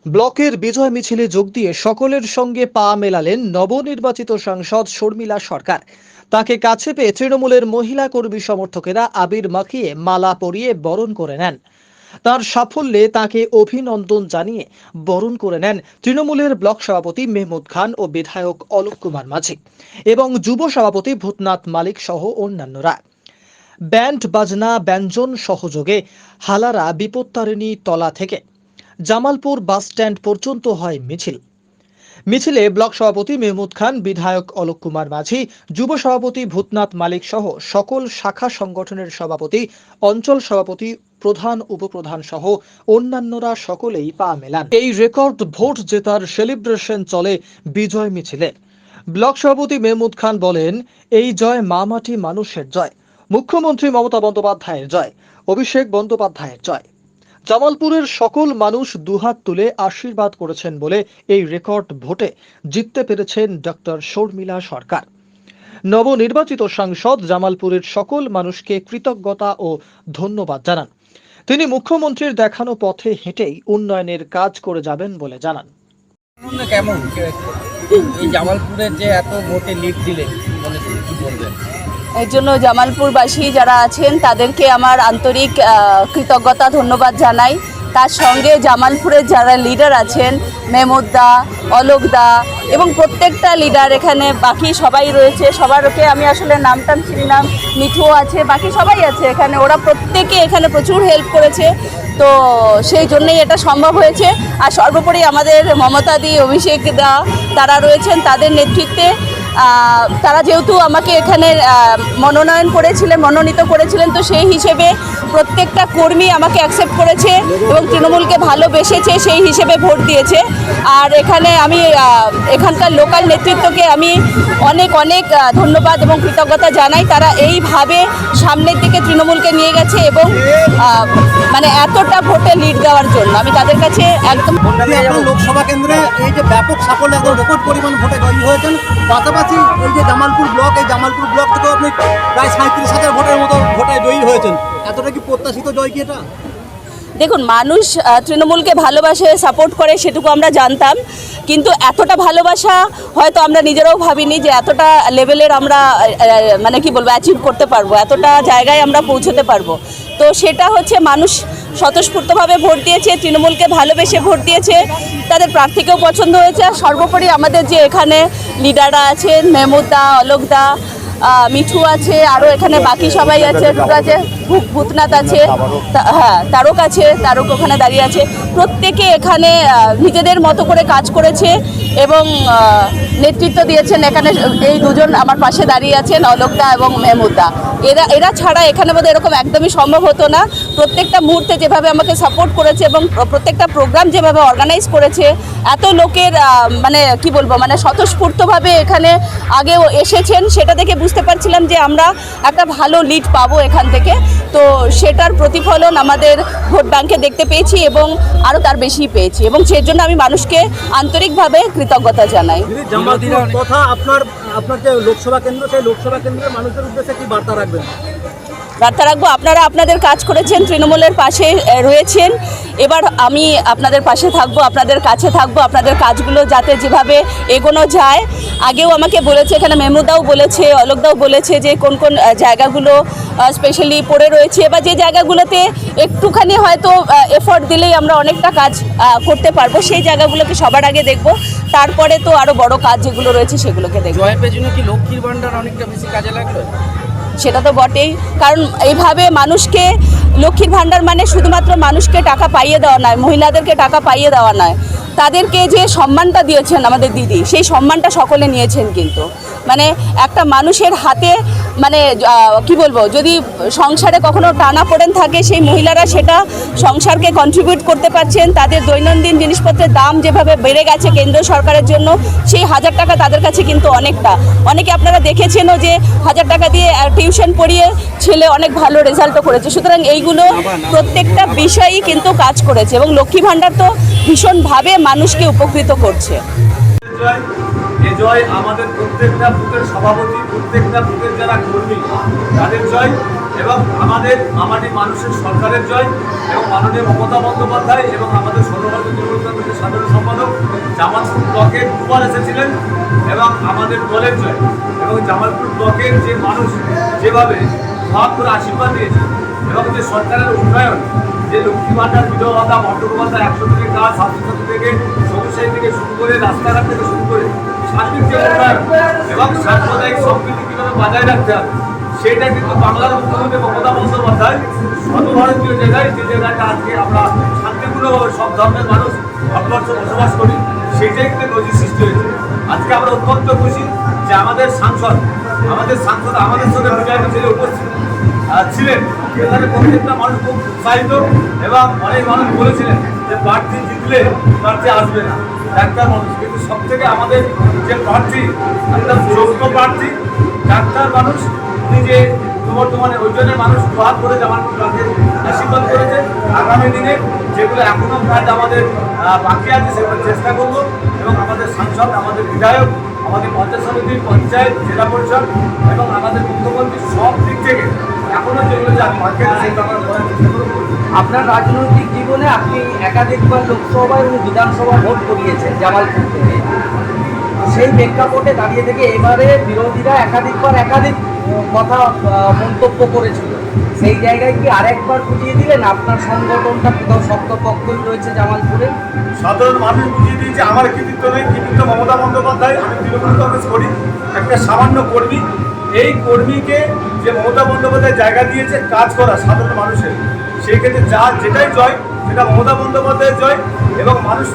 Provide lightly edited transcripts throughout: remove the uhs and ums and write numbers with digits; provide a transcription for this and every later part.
ব্লকের বিজয় মিছিলে যোগ দিয়ে সকলের সঙ্গে পা মেলালেন নবনির্বাচিত সাংসদ শর্মিলা সরকার। তাকে কাছে পেয়ে তৃণমূলের মহিলা কর্মী সমর্থকেরা আবির মাখিয়ে মালা পরিয়ে বরণ করে নেন। তার সাফল্যে তাকে অভিনন্দন জানিয়ে বরণ করে নেন তৃণমূলের ব্লক সভাপতি মেহমুদ খান ও বিধায়ক অলোক কুমার মাঝি এবং যুব সভাপতি ভূতনাথ মালিক সহ অন্যান্যরা। ব্যান্ড বাজনা ব্যঞ্জন সহযোগে হালারা বিপত্তারিণী তলা থেকে জামালপুর বাসস্ট্যান্ড পর্যন্ত হয় মিছিলে ব্লক সভাপতি মেহমুদ খান, বিধায়ক অলোক কুমার মাঝি, যুব সভাপতি ভূতনাথ মালিক সহ সকল শাখা সংগঠনের সভাপতি, অঞ্চল সভাপতি, প্রধান উপপ্রধান সহ অন্যান্যরা সকলেই পা মেলান। এই রেকর্ড ভোট জেতার সেলিব্রেশন চলে বিজয় মিছিলে। ব্লক সভাপতি মেহমুদ খান বলেন, এই জয় মা মাটি মানুষের জয়, মুখ্যমন্ত্রী মমতা বন্দ্যোপাধ্যায়ের জয়, অভিষেক বন্দ্যোপাধ্যায়ের জয়। জামালপুরের সকল মানুষ দুহাত তুলে আশীর্বাদ করেছেন বলে এই রেকর্ড ভোটে জিততে পেরেছেন ডক্টর শর্মিলা সরকার। নবনির্বাচিত সাংসদ জামালপুরের সকল মানুষকে কৃতজ্ঞতা ও ধন্যবাদ জানান। তিনি মুখ্যমন্ত্রীর দেখানো পথে হেঁটেই উন্নয়নের কাজ করে যাবেন বলে জানান। কেমন এই জামালপুরের যে এত ভোটে লিড দিলেন, কি বলবেন? এর জন্য জামালপুরবাসী যারা আছেন তাদেরকে আমার আন্তরিক কৃতজ্ঞতা ধন্যবাদ জানাই। তার সঙ্গে জামালপুরের যারা লিডার আছেন, মেহমুদ দা, অলোক দা এবং প্রত্যেকটা লিডার এখানে বাকি সবাই রয়েছে, সবারকে আমি আসলে নামটাম চিনি না, মিঠুও আছে, বাকি সবাই আছে এখানে, ওরা প্রত্যেকে এখানে প্রচুর হেল্প করেছে। তো সেই জন্যই এটা সম্ভব হয়েছে। আর সর্বোপরি আমাদের মমতা দি, অভিষেক দা তারা রয়েছেন, তাদের নেতৃত্বে তারা যেহেতু আমাকে এখানে মনোনীত করেছিলেন, তো সেই হিসেবে প্রত্যেকটা কর্মী আমাকে অ্যাকসেপ্ট করেছে এবং তৃণমূলকে ভালোবেসেছে, সেই হিসেবে ভোট দিয়েছে। আর এখানে আমি এখানকার লোকাল নেতৃত্বকে আমি অনেক অনেক ধন্যবাদ এবং কৃতজ্ঞতা জানাই। তারা এইভাবে সামনের দিকে তৃণমূলকে নিয়ে গেছে এবং মানে এতটা ভোটে লিড দেওয়ার জন্য আমি তাদের কাছে একদম। লোকসভা কেন্দ্রে এই যে ব্যাপক সাফল্য, একদম রেকর্ড পরিমাণ ভোটে জয়ী হয়েছেন, পাশাপাশি এই যে জামালপুর ব্লক থেকেও আপনি প্রায় 37,000 ভোটের মতো ভোটে জয়ী হয়েছেন। এতটা কি প্রত্যাশিত জয় কি এটা? দেখুন, মানুষ তৃণমূলকে ভালোবাসে, সাপোর্ট করে, সেটুকু আমরা জানতাম, কিন্তু এতটা ভালোবাসা হয়তো আমরা নিজেরাও ভাবিনি যে এতটা লেভেলের আমরা মানে কি বলবো অ্যাচিভ করতে পারবো, এতটা জায়গায় আমরা পৌঁছতে পারবো। তো সেটা হচ্ছে মানুষ স্বতঃস্ফূর্তভাবে ভোট দিয়েছে, তৃণমূলকে ভালোবেসে ভোট দিয়েছে, তাদের প্রার্থীকেও পছন্দ হয়েছে। আর সর্বোপরি আমাদের যে এখানে লিডাররা আছেন, মেহমুদ দা, অলোক দা, মিঠু আছে, আরও এখানে বাকি সবাই আছে, ভূতনাথ আছে, হ্যাঁ তারক ওখানে দাঁড়িয়ে আছে, প্রত্যেকে এখানে নিজেদের মতো করে কাজ করেছে এবং নেতৃত্ব দিয়েছেন। এখানে এই দুজন আমার পাশে দাঁড়িয়ে আছেন, অলোক দা এবং মেহমুদ দা। এরা ছাড়া এখানে বোধহয় এরকম একদমই সম্ভব হতো না। প্রত্যেকটা মুহূর্তে যেভাবে আমাকে সাপোর্ট করেছে এবং প্রত্যেকটা প্রোগ্রাম যেভাবে অর্গানাইজ করেছে, এত লোকের মানে কি বলবো মানে স্বতঃস্ফূর্তভাবে এখানে আগেও এসেছেন, সেটা দেখে বুঝতে পারছিলাম যে আমরা একটা ভালো লিড পাবো এখান থেকে। তো সেটার প্রতিফলন আমাদের ভোট ব্যাংকে দেখতে পেয়েছি এবং আরও তার বেশি পেয়েছি এবং সেই জন্য আমি মানুষকে আন্তরিকভাবে কৃতজ্ঞতা জানাই। কথা আপনার যে লোকসভা কেন্দ্র, সেই লোকসভা কেন্দ্রের মানুষের উদ্দেশ্যে কি বার্তা রাখবেন? বার্তা রাখবো, আপনারা আপনাদের কাজ করেছেন, তৃণমূলের পাশে রয়েছেন, এবার আমি আপনাদের পাশে থাকবো, আপনাদের কাছে থাকবো, আপনাদের কাজগুলো যাতে যেভাবে এগোনো যায়। আগেও আমাকে বলেছে, এখানে মেহমুদাও বলেছে, অলোকদাও বলেছে যে কোন কোন জায়গাগুলো স্পেশালি পড়ে রয়েছে বা যে জায়গাগুলোতে একটুখানি হয়তো এফোর্ট দিলেই আমরা অনেকটা কাজ করতে পারবো, সেই জায়গাগুলোকে সবার আগে দেখবো, তারপরে তো আরও বড় কাজ যেগুলো রয়েছে সেগুলোকে দেখবো। জয়ের পেছনে কি লক্ষ্মীর ভান্ডার অনেকটা বেশি কাজে লাগলো? সেটা তো বটেই, কারণ এইভাবে মানুষকে লক্ষ্মীর ভাণ্ডার মানে শুধুমাত্র মানুষকে টাকা পাইয়ে দেওয়া নয়, মহিলাদেরকে টাকা পাইয়ে দেওয়া নয়, তাদেরকে যে সম্মানটা দিয়েছেন আমাদের দিদি, সেই সম্মানটা সকলে নিয়েছেন। কিন্তু মানে একটা মানুষের হাতে মানে কি বলবো, যদি সংসারে কখনো টানাপোড়েন থাকে, সেই মহিলারা সেটা সংসারকে কন্ট্রিবিউট করতে পারছেন। তাদের দৈনন্দিন জিনিসপত্রের দাম যেভাবে বেড়ে গেছে কেন্দ্র সরকারের জন্য, সেই 1000 টাকা তাদের কাছে কিন্তু অনেকে আপনারা দেখেছেনও যে 1000 টাকা দিয়ে টিউশন পড়িয়ে ছেলে অনেক ভালো রেজাল্টও করেছে। সুতরাং এইগুলো প্রত্যেকটা বিষয়ই কিন্তু কাজ করেছে এবং লক্ষ্মী ভাণ্ডার তো ভীষণভাবে মানুষকে উপকৃত করছে। জয় আমাদের প্রত্যেকটা বুথের সভাপতি, প্রত্যেকটা বুথের যারা কর্মী তাদের জয়, এবং আমাদের মামাটি মানুষের সরকারের জয়, এবং মাননীয় মমতা বন্দ্যোপাধ্যায় এবং আমাদের সর্বভারতীয় তৃণমূল কংগ্রেসের সাধারণ সম্পাদক জামালপুর ব্লকে দুবার এসেছিলেন, এবং আমাদের দলের জয়। এবং জামালপুর ব্লকের যে মানুষ যেভাবে ভাব করে আশীর্বাদ দিয়েছে, এবং যে সরকারের উন্নয়ন, যে লক্ষ্মী ভাণ্ডার, বিধবা ভাতা, মন্ডপ ভাতা, 100 থেকে কাজ, স্বাস্থ্যসাথী থেকে, সবুজসাথী থেকে শুরু করে, রাস্তাঘাট থেকে শুরু করে সার্বিক যে উন্নয়ন এবং সাম্প্রদায়িক সম্প্রীতি কীভাবে বজায় রাখতে হবে, সেটা কিন্তু বাংলার মুখ্যমন্ত্রী মমতা বন্দ্যোপাধ্যায় সর্বভারতীয় জায়গায়, যে জায়গাটা আজকে আমরা শান্তিপূর্ণভাবে সব ধর্মের মানুষ ভারতবর্ষে বসবাস করি, সেটাই কিন্তু নজির সৃষ্টি হয়েছে। আজকে আমরা অত্যন্ত খুশি যে আমাদের সাংসদ আমাদের সঙ্গে বিজয় মিছিলে উপস্থিত ছিলেন। এখানে প্রত্যেকটা মানুষ খুব উৎসাহিত, এবং অনেক মানুষ বলেছিলেন যে প্রার্থী জিতলে প্রার্থী আসবে না, ডাক্তার মানুষ। কিন্তু সব থেকে আমাদের যে প্রার্থী, একদম যোগ্য প্রার্থী ডাক্তার মানুষ, উনি যে বর্তমানে ওই জন্য মানুষ প্রহার করে জামালপুর ব্লকে আশীর্বাদ করেছে। আগামী দিনে যেগুলো এখনও কাজ আমাদের বাকি আছে সেগুলো চেষ্টা করব, এবং আমাদের সাংসদ, আমাদের বিধায়ক, আমাদের পঞ্চায়েত সমিতি, পঞ্চায়েত, জেলা পরিষদ এবং আমাদের মুখ্যমন্ত্রী সব দিক থেকে এখনও যেগুলো বাকি আছে সেগুলো আমরা করার চেষ্টা করব। আপনার রাজনৈতিক জীবনে আপনি একাধিকবার লোকসভা এবং বিধানসভা ভোট করিয়েছেন জামালপুর থেকে। সেই প্রেক্ষাপটে দাঁড়িয়ে থেকে এবারে বিরোধীরা একাধিকবার একাধিক কথা মন্তব্য করেছিল, সেই জায়গায় কি আরেকবার বুঝিয়ে দিলেন আপনার সংগঠনটা কোথাও শক্তপক্ষই রয়েছে জামালপুরে? সাধারণ মানুষ বুঝিয়ে দিয়েছে আমার কৃতিত্ব নেই, কৃতিত্ব মমতা বন্দ্যোপাধ্যায়। আমি তৃণমূল কংগ্রেস করি, একটা সামান্য কর্মী। এই কর্মীকে যে মমতা বন্দ্যোপাধ্যায় জায়গা দিয়েছে কাজ করা সাধারণ মানুষের, সেই ক্ষেত্রে যেটাই জয় সেটা মমতা বন্দ্যোপাধ্যায়ের জয়, এবং মানুষ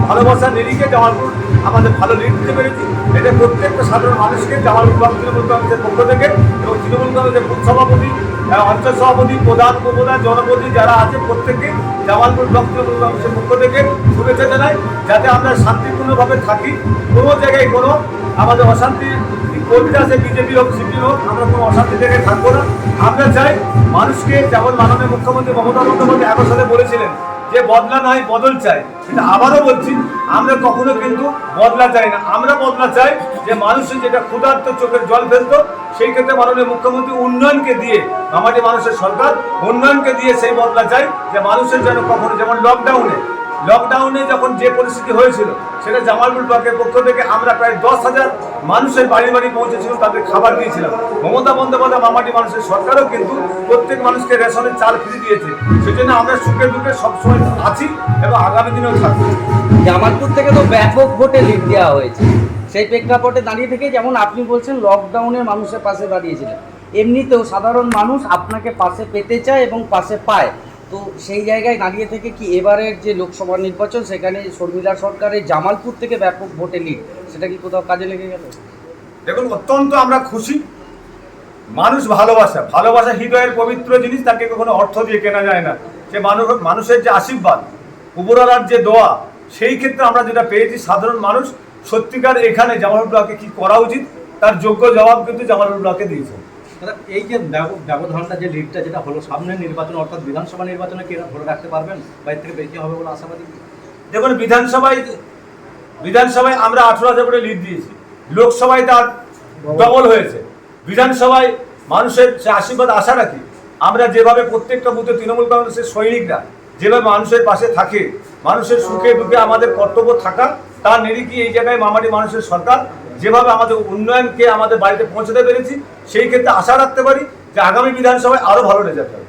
ভালোবাসার নিরিখে জামালপুর আমাদের ভালো লিড দিতে পেরেছি। এটা প্রত্যেকটা সাধারণ মানুষকে জামালপুর ব্লক তৃণমূল কংগ্রেসের পক্ষ থেকে, এবং তৃণমূল কংগ্রেসের বুথ সভাপতি, অঞ্চল সভাপতি, প্রধান উপপ্রধান, জনপ্রতিনিধি যারা আছে প্রত্যেককে জামালপুর ব্লক তৃণমূল কংগ্রেসের পক্ষ থেকে শুভেচ্ছা জানাই, যাতে আমরা শান্তিপূর্ণভাবে থাকি। কোনো জায়গায় কোনো আমাদের অশান্তির কর্মীরা আছে, বিজেপি হোক, সিপি হোক, আমরা কোনো অশান্তি থেকে থাকবো না। আমরা চাই মানুষকে, যেমন মাননীয় মুখ্যমন্ত্রী মমতা বন্দ্যোপাধ্যায় একই সাথে বলেছিলেন যে বদলা নয় বদল চাই, কিন্তু আবারও বলছি আমরা কখনো কিন্তু বদলা চাই না। আমরা বদলা চাই যে মানুষের যেটা ক্ষুধার্ত চোখের জল ফেলতো, সেই ক্ষেত্রে মাননীয় মুখ্যমন্ত্রী উন্নয়নকে দিয়ে, আমাদের মানুষের সরকার উন্নয়নকে দিয়ে সেই বদলা চাই, যে মানুষের যেন কখনো, যেমন লকডাউনে যখন যে পরিস্থিতি হয়েছিল, সেটা জামালপুর ব্লকের পক্ষ থেকে আমরা প্রায় 10,000 মানুষের বাড়ি বাড়ি পৌঁছেছিল, তাদের খাবার দিয়েছিলাম। মমতা বন্দ্যোপাধ্যায় মামাটি মানুষের সরকারও কিন্তু প্রত্যেক মানুষকে রেশনের চাল ফ্রি দিয়েছে। সেজন্য আমরা সুখে দুঃখে সবসময় আছি, এবং আগামী দিনেও থাকবো। জামালপুর থেকে তো ব্যাপক ভোটে লিড দেওয়া হয়েছে, সেই প্রেক্ষাপটে দাঁড়িয়ে থেকে যেমন আপনি বলছেন লকডাউনে মানুষের পাশে দাঁড়িয়েছিলেন, এমনিতেও সাধারণ মানুষ আপনাকে পাশে পেতে চায় এবং পাশে পায়। তো সেই জায়গায় দাঁড়িয়ে থেকে কি এবারের যে লোকসভা নির্বাচন, সেখানে শর্মিলা সরকারের জামালপুর থেকে ব্যাপক ভোটে লিড, সেটা কি কোথাও কাজে লেগে গেল? দেখুন, অত্যন্ত আমরা খুশি। মানুষ ভালোবাসা হৃদয়ের পবিত্র জিনিস, তাকে কখনো অর্থ দিয়ে কেনা যায় না। সে মানুষের যে আশীর্বাদ, উপরওয়ালার যে দোয়া, সেই ক্ষেত্রে আমরা যেটা পেয়েছি, সাধারণ মানুষ সত্যিকার এখানে জামালপুর ব্লকে কি করা উচিত তার যোগ্য জবাব কিন্তু জামালপুর ব্লকে দিয়েছে। এই যে ব্যবধানটা, যে লিডটা যেটা হলো, সামনের নির্বাচন অর্থাৎ বিধানসভা নির্বাচনে কি এরা ধরে রাখতে পারবেন বা এর থেকে বেশি হবে বলে আশাবাদী? দেখুন, বিধানসভায় আমরা 18,000 ভোটে লিড দিয়েছি, লোকসভায় তার ডবল হয়েছে। বিধানসভায় মানুষের সে আশীর্বাদ আশা রাখি। আমরা যেভাবে প্রত্যেকটা বুথে তৃণমূল কংগ্রেসের সৈনিকরা যেভাবে মানুষের পাশে থাকে, মানুষের সুখে দুঃখে আমাদের কর্তব্য থাকা, তার নিরিখে এই জায়গায় মামাটি মানুষের সরকার যেভাবে আমাদের উন্নয়নকে আমাদের বাড়িতে পৌঁছাতে পেরেছি, সেই ক্ষেত্রে আশা রাখতে পারি যে আগামী বিধানসভায় আরও ভালো রেজাল্ট হবে।